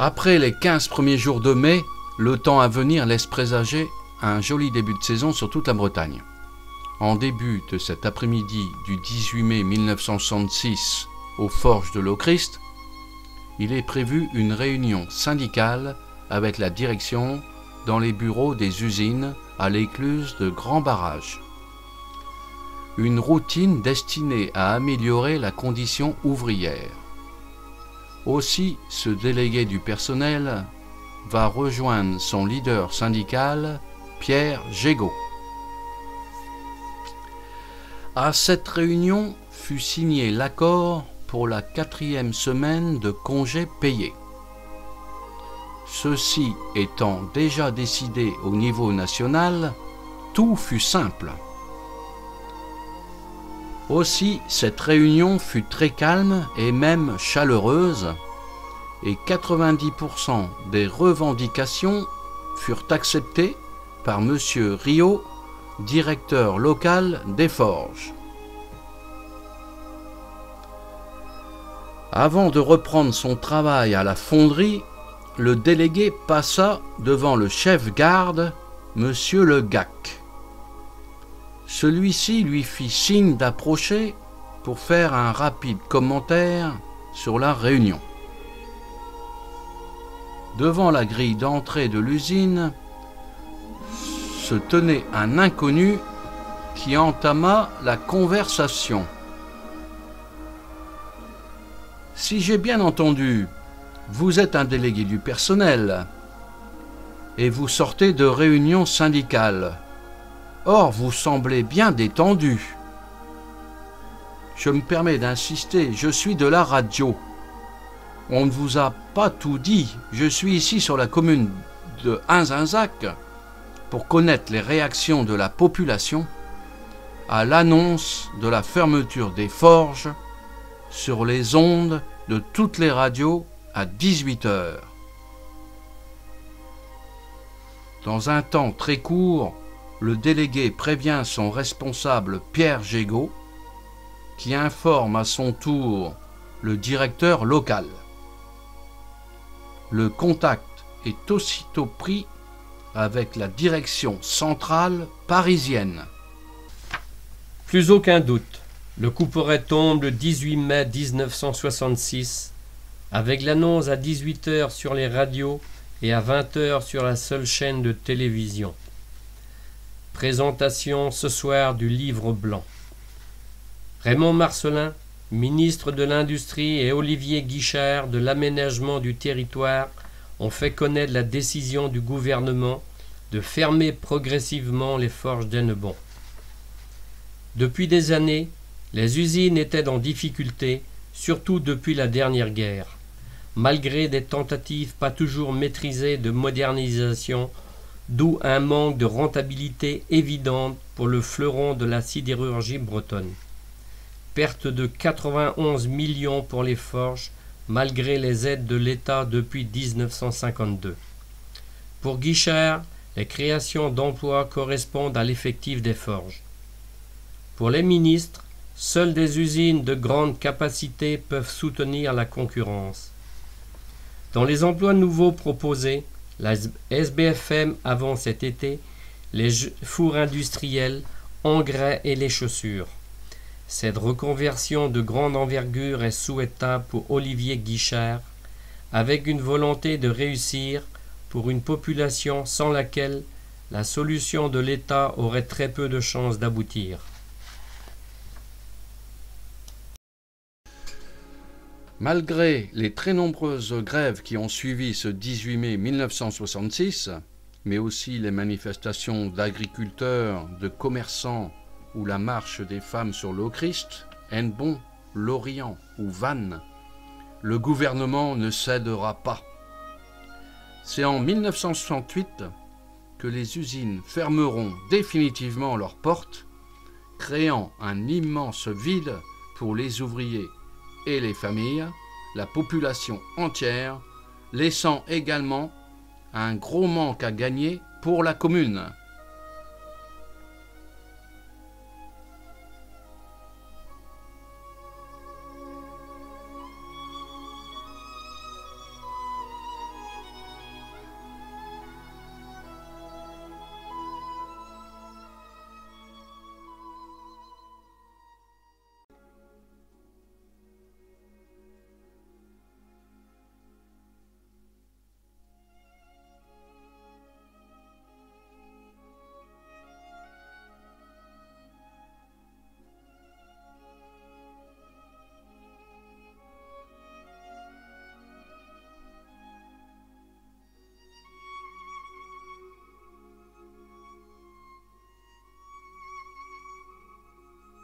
Après les 15 premiers jours de mai, le temps à venir laisse présager un joli début de saison sur toute la Bretagne. En début de cet après-midi du 18 mai 1966 aux Forges de Lochrist, il est prévu une réunion syndicale avec la direction dans les bureaux des usines à l'écluse de Grand Barrage. Une routine destinée à améliorer la condition ouvrière. Aussi, ce délégué du personnel va rejoindre son leader syndical, Pierre Gégaud. À cette réunion fut signé l'accord pour la 4e semaine de congés payés. Ceci étant déjà décidé au niveau national, tout fut simple. Aussi, cette réunion fut très calme et même chaleureuse, et 90% des revendications furent acceptées par M. Riot, directeur local des Forges. Avant de reprendre son travail à la fonderie, le délégué passa devant le chef-garde, M. Le Gac. Celui-ci lui fit signe d'approcher pour faire un rapide commentaire sur la réunion. Devant la grille d'entrée de l'usine se tenait un inconnu qui entama la conversation. « Si j'ai bien entendu, vous êtes un délégué du personnel et vous sortez de réunion syndicale. Or, vous semblez bien détendu. Je me permets d'insister, je suis de la radio. On ne vous a pas tout dit. Je suis ici sur la commune de Hinzinzac pour connaître les réactions de la population à l'annonce de la fermeture des forges sur les ondes de toutes les radios à 18 h. Dans un temps très court, le délégué prévient son responsable Pierre Gégaud, qui informe à son tour le directeur local. Le contact est aussitôt pris avec la direction centrale parisienne. Plus aucun doute, le couperet tombe le 18 mai 1966, avec l'annonce à 18 h sur les radios et à 20 h sur la seule chaîne de télévision. Présentation ce soir du livre blanc. Raymond Marcellin, ministre de l'Industrie, et Olivier Guichard de l'Aménagement du Territoire ont fait connaître la décision du gouvernement de fermer progressivement les forges d'Hennebont. Depuis des années, les usines étaient en difficulté, surtout depuis la dernière guerre, malgré des tentatives pas toujours maîtrisées de modernisation, d'où un manque de rentabilité évidente pour le fleuron de la sidérurgie bretonne. Perte de 91 millions pour les forges, malgré les aides de l'État depuis 1952. Pour Guichard, les créations d'emplois correspondent à l'effectif des forges. Pour les ministres, seules des usines de grande capacité peuvent soutenir la concurrence. Dans les emplois nouveaux proposés, la SBFM avant cet été, les fours industriels, engrais et les chaussures. Cette reconversion de grande envergure est souhaitable pour Olivier Guichard, avec une volonté de réussir pour une population sans laquelle la solution de l'État aurait très peu de chances d'aboutir. Malgré les très nombreuses grèves qui ont suivi ce 18 mai 1966, mais aussi les manifestations d'agriculteurs, de commerçants ou la marche des femmes sur Lochrist, Hennebont, Lorient ou Vannes, le gouvernement ne cédera pas. C'est en 1968 que les usines fermeront définitivement leurs portes, créant un immense vide pour les ouvriers et les familles, la population entière, laissant également un gros manque à gagner pour la commune.